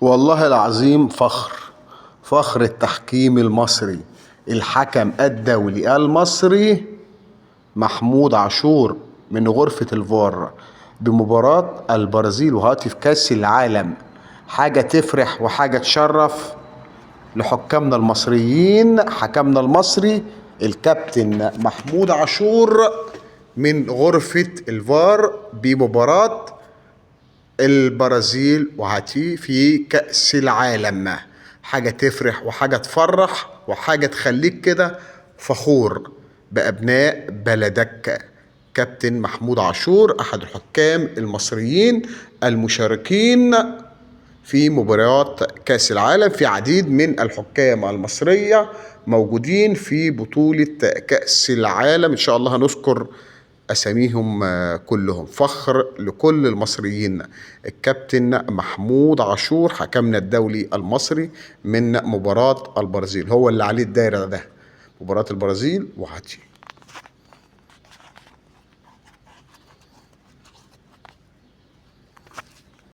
والله العظيم فخر التحكيم المصري. الحكم الدولي المصري محمود عاشور من غرفة الفار بمباراة البرازيل وهاتي في كأس العالم. حاجة تفرح وحاجة تشرف لحكامنا المصريين. حكمنا المصري الكابتن محمود عاشور من غرفة الفار بمباراة البرازيل وهاتي في كأس العالم. حاجة تفرح وحاجة تفرح وحاجة تخليك كده فخور بأبناء بلدك. كابتن محمود عاشور أحد الحكام المصريين المشاركين في مباريات كأس العالم. في عديد من الحكام المصرية موجودين في بطولة كأس العالم، إن شاء الله هنذكر أساميهم كلهم. فخر لكل المصريين. الكابتن محمود عاشور حكمنا الدولي المصري من مباراة البرازيل، هو اللي عليه الدايرة ده، مباراة البرازيل وهاتي.